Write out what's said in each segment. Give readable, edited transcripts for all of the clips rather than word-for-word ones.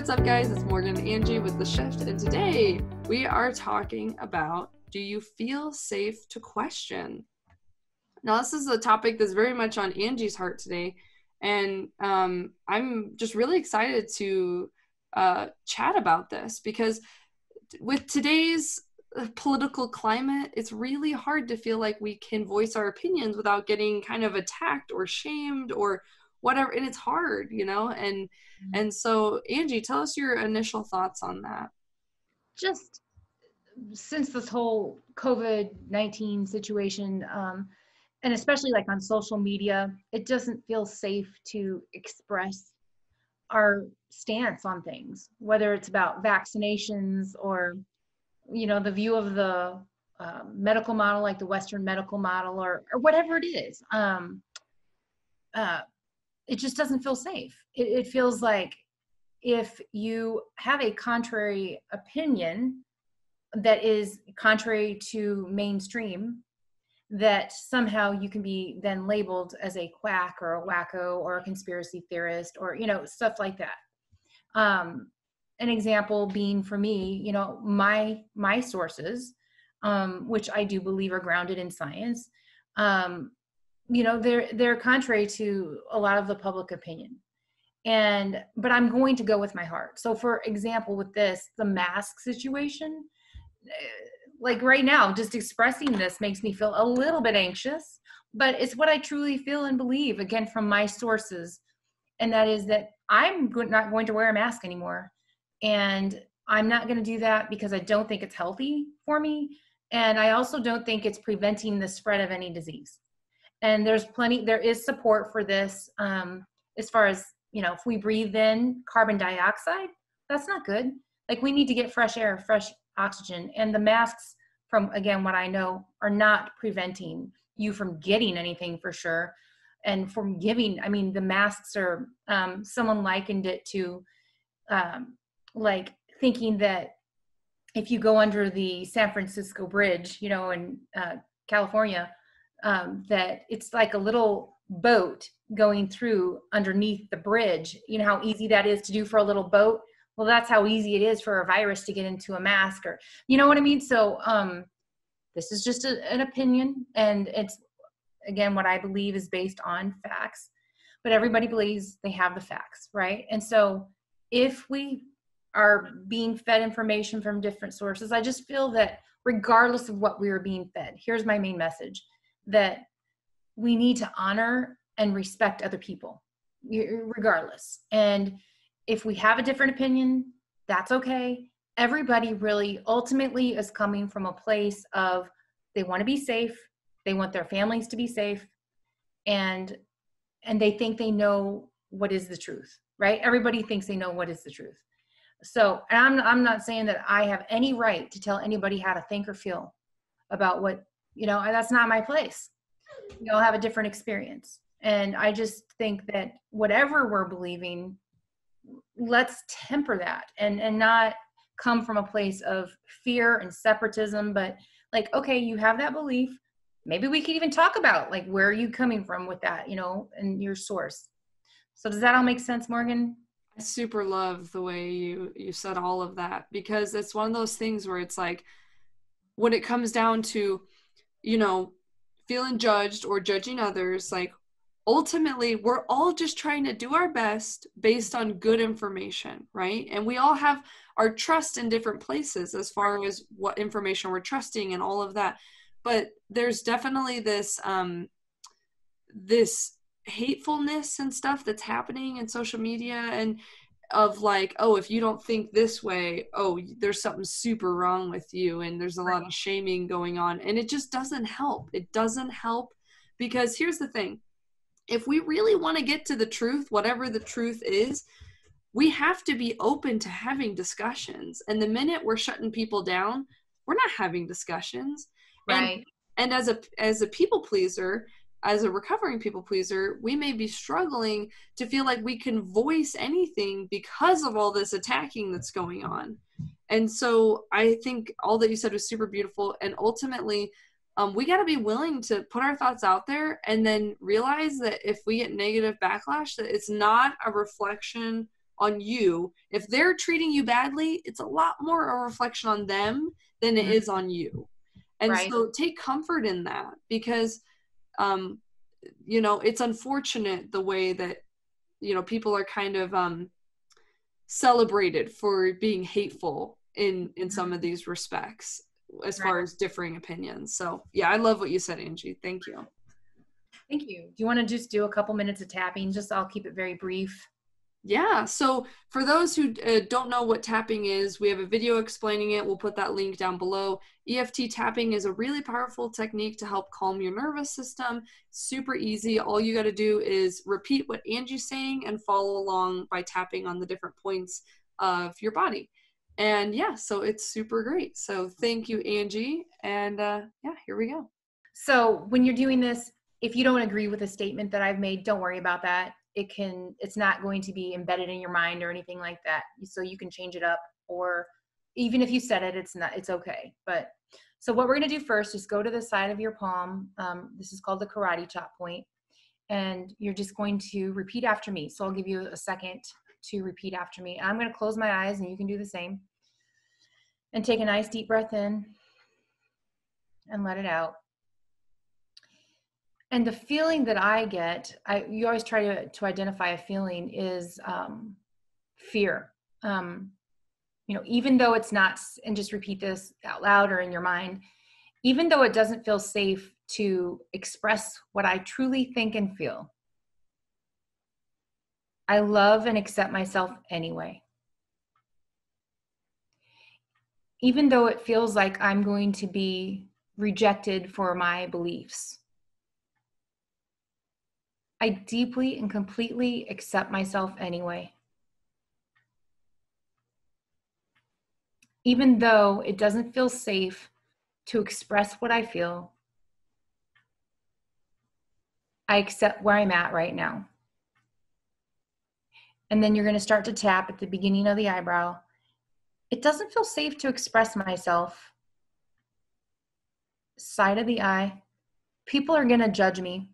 What's up, guys? It's Morgan and Angie with The Shift, and today we are talking about, do you feel safe to question? Now, this is a topic that's very much on Angie's heart today, and I'm just really excited to chat about this, because with today's political climate, it's really hard to feel like we can voice our opinions without getting kind of attacked or shamed or whatever, and it's hard, and so Angie, tell us your initial thoughts on that. Just since this whole COVID-19 situation, and especially like on social media, it doesn't feel safe to express our stance on things, whether it's about vaccinations or, the view of the medical model, like the Western medical model, or whatever it is. It just doesn't feel safe. It feels like if you have a contrary opinion that is contrary to mainstream, that somehow you can be then labeled as a quack or a wacko or a conspiracy theorist or, stuff like that. An example being for me, my sources, which I do believe are grounded in science, they're contrary to a lot of the public opinion. But I'm going to go with my heart. So for example, with this, the mask situation, like right now, just expressing this makes me feel a little bit anxious, but it's what I truly feel and believe, again, from my sources. And that is that I'm not going to wear a mask anymore. And I'm not going to do that because I don't think it's healthy for me. And I also don't think it's preventing the spread of any disease. And there is support for this, as far as, if we breathe in carbon dioxide, that's not good. Like, we need to get fresh air, fresh oxygen. And the masks, from, again, what I know, are not preventing you from getting anything for sure. And from giving, the masks are, someone likened it to, like thinking that if you go under the San Francisco Bridge, in California, that it's like a little boat going through underneath the bridge. You know how easy that is to do for a little boat? Well, that's how easy it is for a virus to get into a mask, or, you know what I mean? So this is just an opinion, and it's, again, what I believe is based on facts, but everybody believes they have the facts, right? And so if we are being fed information from different sources, I just feel that regardless of what we are being fed, here's my main message, that we need to honor and respect other people, regardless. And if we have a different opinion, that's okay. Everybody really ultimately is coming from a place of, they want to be safe, they want their families to be safe, and they think they know what is the truth, right? Everybody thinks they know what is the truth. So, and I'm not saying that I have any right to tell anybody how to think or feel about what, that's not my place. We all have a different experience. And I just think that whatever we're believing, let's temper that and not come from a place of fear and separatism, but like, okay, you have that belief. Maybe we could even talk about, like, where are you coming from with that, and your source. So does that all make sense, Morgan? I super love the way you said all of that, because it's one of those things where it's like, when it comes down to, feeling judged or judging others, like, ultimately we're all just trying to do our best based on good information, right? And we all have our trust in different places as far as what information we're trusting and all of that. But there's definitely this this hatefulness and stuff that's happening in social media, and of like, oh, if you don't think this way, oh, there's something super wrong with you, and there's a lot of shaming going on, and it just doesn't help. It doesn't help, because here's the thing. If we really want to get to the truth, whatever the truth is, we have to be open to having discussions. And the minute we're shutting people down, we're not having discussions. Right. And as a people pleaser, as a recovering people pleaser, we may be struggling to feel like we can voice anything because of all this attacking that's going on. And so I think all that you said was super beautiful. And ultimately, we got to be willing to put our thoughts out there, and then realize that if we get negative backlash, that it's not a reflection on you. If they're treating you badly, it's a lot more a reflection on them than it is on you. And Right. so take comfort in that, because it's unfortunate the way that people are kind of celebrated for being hateful in some of these respects as far as differing opinions. So yeah, I love what you said, Angie. Thank you. Thank you. Do you want to just do a couple minutes of tapping? I'll keep it very brief. Yeah, so for those who don't know what tapping is, we have a video explaining it. We'll put that link down below. EFT tapping is a really powerful technique to help calm your nervous system. Super easy. All you got to do is repeat what Angie's saying and follow along by tapping on the different points of your body. And yeah, so it's super great. So thank you, Angie. And yeah, here we go. So when you're doing this, if you don't agree with a statement that I've made, don't worry about that. It's not going to be embedded in your mind or anything like that. So you can change it up, or even if you said it, it's okay. But so what we're going to do first is go to the side of your palm. This is called the karate chop point. And you're just going to repeat after me. So I'll give you a second to repeat after me. I'm going to close my eyes and you can do the same. And take a nice deep breath in and let it out. And the feeling that I get, you always try to identify a feeling, is fear. Even though it's not, and just repeat this out loud or in your mind, even though it doesn't feel safe to express what I truly think and feel, I love and accept myself anyway. Even though it feels like I'm going to be rejected for my beliefs, I deeply and completely accept myself anyway. Even though it doesn't feel safe to express what I feel, I accept where I'm at right now. And then you're going to start to tap at the beginning of the eyebrow. It doesn't feel safe to express myself. Side of the eye. People are going to judge me.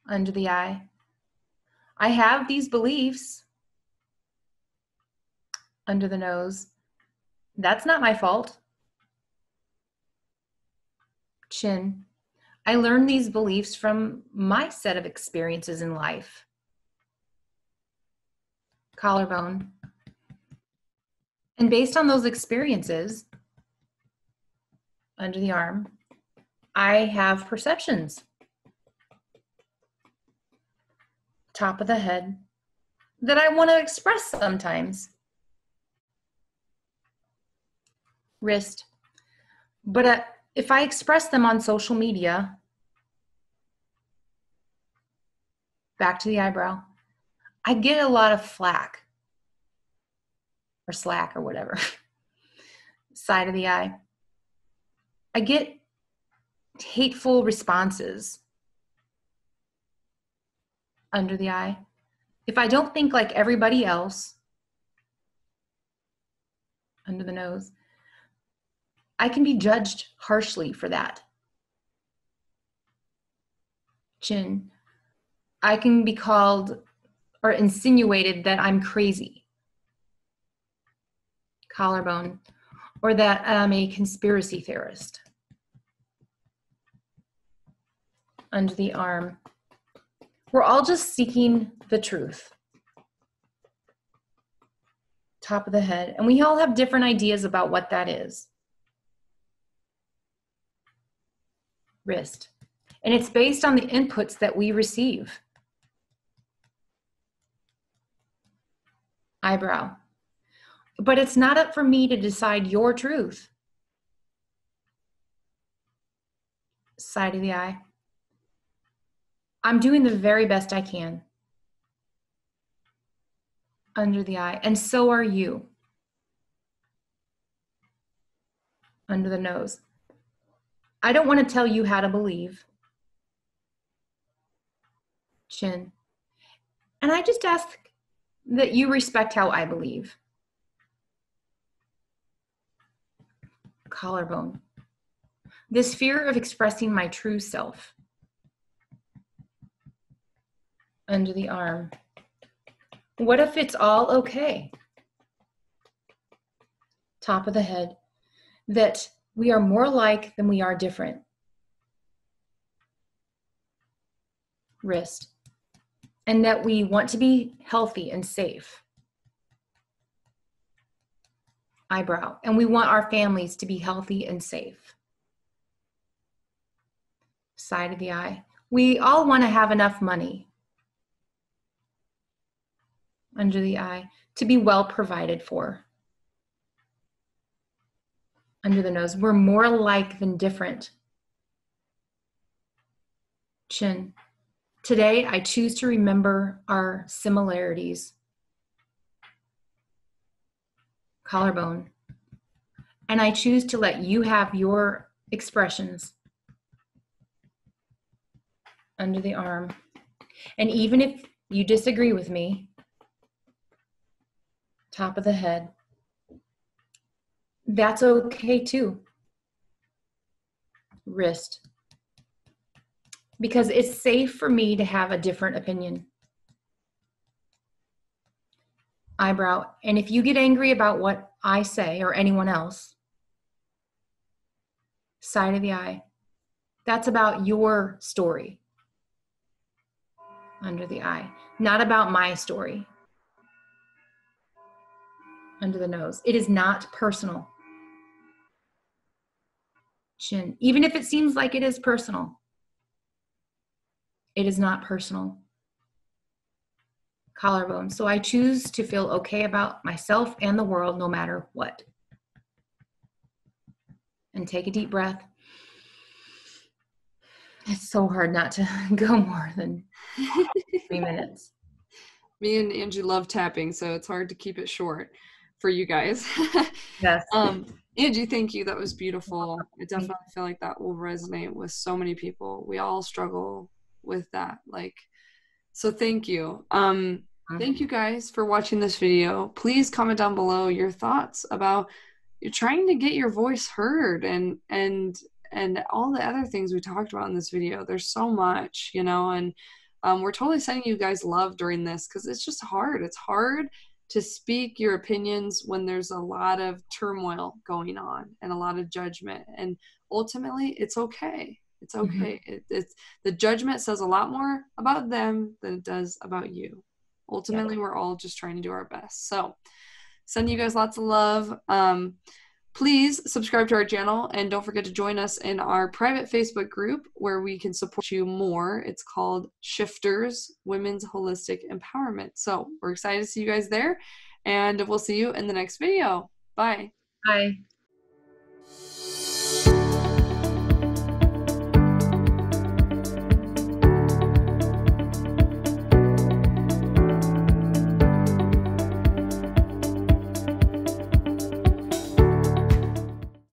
Under the eye. I have these beliefs. Under the nose. That's not my fault. Chin. I learned these beliefs from my set of experiences in life. Collarbone. And based on those experiences, under the arm, I have perceptions. Top of the head that I want to express sometimes. Wrist. But if I express them on social media, back to the eyebrow, I get a lot of flack or slack or whatever. Side of the eye. I get hateful responses. Under the eye. If I don't think like everybody else, under the nose, I can be judged harshly for that. Chin. I can be called or insinuated that I'm crazy. Collarbone. Or that I'm a conspiracy theorist. Under the arm. We're all just seeking the truth. Top of the head. And we all have different ideas about what that is. Wrist. And it's based on the inputs that we receive. Eyebrow. But it's not up for me to decide your truth. Side of the eye. I'm doing the very best I can. Under the eye. And so are you. Under the nose. I don't want to tell you how to believe. Chin. And I just ask that you respect how I believe. Collarbone. This fear of expressing my true self. Under the arm. What if it's all okay? Top of the head. That we are more alike than we are different. Wrist. And that we want to be healthy and safe. Eyebrow. And we want our families to be healthy and safe. Side of the eye. We all want to have enough money. Under the eye. To be well provided for. Under the nose. We're more alike than different. Chin. Today, I choose to remember our similarities. Collarbone. And I choose to let you have your expressions. Under the arm. And even if you disagree with me, top of the head, that's okay too. Wrist. Because it's safe for me to have a different opinion. Eyebrow. And if you get angry about what I say or anyone else, side of the eye, that's about your story. Under the eye, not about my story. Under the nose. It is not personal. Chin. Even if it seems like it is personal, it is not personal. Collarbone. So I choose to feel okay about myself and the world no matter what. And take a deep breath. It's so hard not to go more than 3 minutes. Me and Angie love tapping, so it's hard to keep it short for you guys. Yes. Angie, thank you. That was beautiful. I definitely feel like that will resonate with so many people. We all struggle with that. So thank you. Thank you guys for watching this video. Please comment down below your thoughts about you're trying to get your voice heard and all the other things we talked about in this video. There's so much, and we're totally sending you guys love during this because it's just hard. It's hard to speak your opinions when there's a lot of turmoil going on and a lot of judgment. And ultimately, it's okay. It's okay. It's the judgment says a lot more about them than it does about you. Ultimately, we're all just trying to do our best. So send you guys lots of love. Please subscribe to our channel and don't forget to join us in our private Facebook group where we can support you more. It's called Shifters Women's Holistic Empowerment. So we're excited to see you guys there and we'll see you in the next video. Bye. Bye.